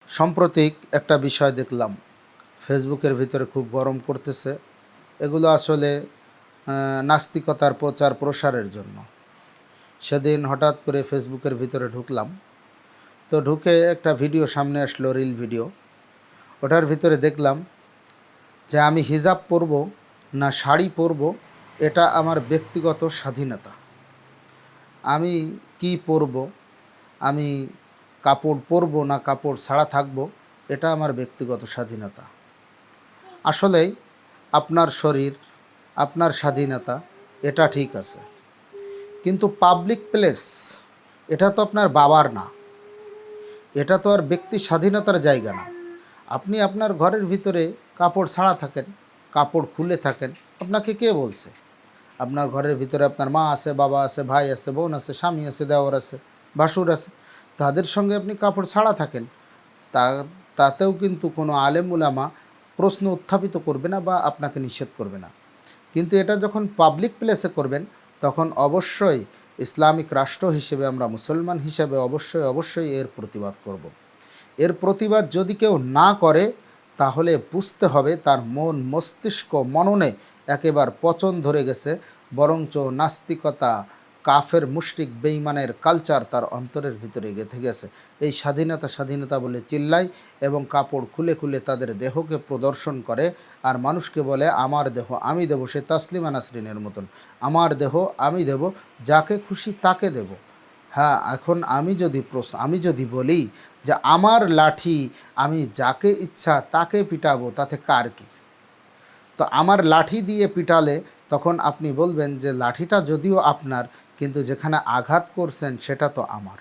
সাম্প্রতিক একটা বিষয় দেখলাম ফেসবুকের ভিতরে খুব গরম করতেছে। এগুলো আসলে নাস্তিকতার প্রচার প্রসারের জন্য। সেদিন হঠাৎ করে ফেসবুকের ভিতরে ঢুকলাম, তো ঢুকে একটা ভিডিও সামনে আসলো, রিল ভিডিও। ওটার ভিতরে দেখলাম যে আমি হিজাব পরব না শাড়ি পরব এটা আমার ব্যক্তিগত স্বাধীনতা। আমি কি পরব, আমি কাপড় পরব না কাপড় ছাড়া থাকব, এটা আমার ব্যক্তিগত স্বাধীনতা। আসলেই আপনার শরীর, আপনার স্বাধীনতা, এটা ঠিক আছে, কিন্তু পাবলিক প্লেস এটা তো আপনার বাবার না, এটা তো আর ব্যক্তি স্বাধীনতার জায়গা না। আপনি আপনার ঘরের ভিতরে কাপড় ছাড়া থাকেন, কাপড় খুলে থাকেন, আপনাকে কে বলছে? আপনার ঘরের ভিতরে আপনার মা আছে, বাবা আছে, ভাই আছে, বোন আছে, স্বামী আছে, দেওর আছে, ভাসুর আছে, তাদের সঙ্গে আপনি কাপড় ছাড়া থাকেন। তা তাতেও কিন্তু কোনো আলেম উলামা প্রশ্ন উত্থাপিত করবে না বা আপনাকে নিষেধ করবে না। কিন্তু এটা যখন পাবলিক প্লেসে করবেন, তখন অবশ্যই ইসলামিক রাষ্ট্র হিসেবে, আমরা মুসলমান হিসেবে অবশ্যই এর প্রতিবাদ করব। এর প্রতিবাদ যদি কেউ না করে, তাহলে বুঝতে হবে তার মন মস্তিষ্ক মননে একেবারে পচন ধরে গেছে, বরঞ্চ নাস্তিকতা, কাফের মুশরিক বেঈমানের কালচার তার অন্তরের ভিতরে গেঁথে গেছে। এই স্বাধীনতা স্বাধীনতা বলে চিল্লায় এবং কাপড় খুলে খুলে তাদের দেহকে প্রদর্শন করে, আর মানুষকে বলে আমার দেহ আমি দেব। সে তাসলিমা নাসরিনের মতন, আমার দেহ আমি দেব, যাকে খুশি তাকে দেব। হ্যাঁ, এখন আমি যদি বলি যে আমার লাঠি আমি যাকে ইচ্ছা তাকে পিটাবো, তাতে কার কি? তো আমার লাঠি দিয়ে পিটালে তখন আপনি বলবেন যে লাঠিটা যদিও আপনার, কিন্তু যেখানে আঘাত করছেন সেটা তো আমার।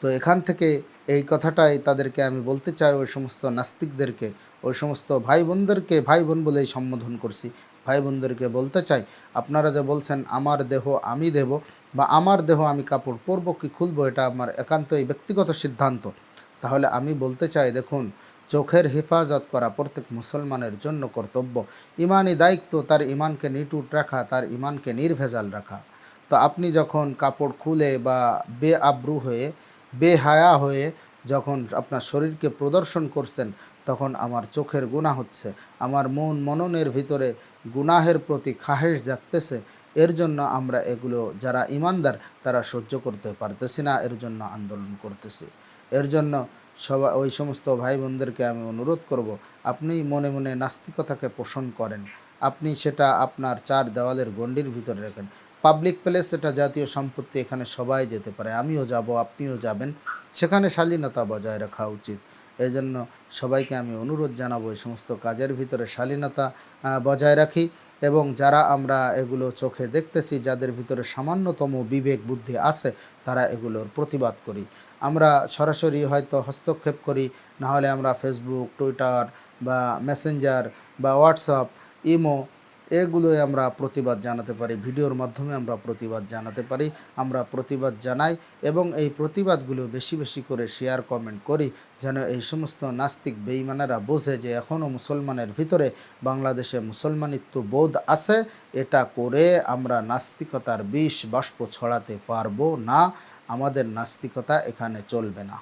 তো এখান থেকে এই কথাটাই তাদেরকে আমি বলতে চাই, ওই সমস্ত নাস্তিকদেরকে, ওই সমস্ত ভাই বোনদেরকে, ভাই বোন বলেই সম্বোধন করছি, ভাই বোনদেরকে বলতে চাই, আপনারা যে বলছেন আমার দেহ আমি দেব বা আমার দেহ আমি কাপড় পরবো কি খুলবো, এটা আমার একান্তই ব্যক্তিগত সিদ্ধান্ত। তাহলে আমি বলতে চাই, দেখুন, চোখের হেফাজত করা প্রত্যেক মুসলমানের জন্য কর্তব্য। ইমানি দায়িত্ব তার ইমানকে নিটুট রাখা, তার ইমানকে নির্ভেজাল রাখা। তো আপনি যখন কাপড় খুলে বা বেআব্রু হয়ে, বেহায়া হয়ে যখন আপনার শরীরকে প্রদর্শন করছেন, তখন আমার চোখের গুনাহ হচ্ছে, আমার মন মননের ভিতরে গুনাহের প্রতি খাহেশ জাগতেছে। এর জন্য আমরা এগুলো যারা ইমানদার তারা সহ্য করতে পারতেছি না, এর জন্য আন্দোলন করতেছি। এর জন্য ওই সমস্ত ভাই বোনদেরকে আমি অনুরোধ করব, আপনি মনে মনে নাস্তিকতাকে পোষণ করেন, আপনি সেটা আপনার চার দেওয়ালের গণ্ডির ভিতরে রাখেন। পাবলিক প্লেস এটা জাতীয় সম্পত্তি, এখানে সবাই যেতে পারে, আমিও যাব, আপনিও যাবেন, সেখানে শালীনতা বজায় রাখা উচিত। এই জন্য সবাইকে আমি অনুরোধ জানাবো, এই সমস্ত কাজের ভিতরে শালীনতা বজায় রাখি, এবং যারা আমরা এগুলো চোখে দেখতেছি, যাদের ভিতরে সামান্যতম বিবেক বুদ্ধি আছে, তারা এগুলোর প্রতিবাদ করি। আমরা সরাসরি হয়তো হস্তক্ষেপ করি, না হলে আমরা ফেসবুক, টুইটার বা মেসেঞ্জার বা হোয়াটসঅ্যাপ, ইমো, এগুলোই আমরা প্রতিবাদ জানাতে পারি, ভিডিওর মাধ্যমে আমরা প্রতিবাদ জানাতে পারি। আমরা প্রতিবাদ জানাই এবং এই প্রতিবাদগুলো বেশি বেশি করে শেয়ার কমেন্ট করি, যেন এই সমস্ত নাস্তিক বেঈমানেরা বোঝে যে এখনও মুসলমানের ভিতরে বাংলাদেশে মুসলমানিত্ব বোধ আছে। এটা করে আমরা নাস্তিকতার বিষ বাষ্প ছড়াতে পারবো না, আমাদের নাস্তিকতা এখানে চলবে না।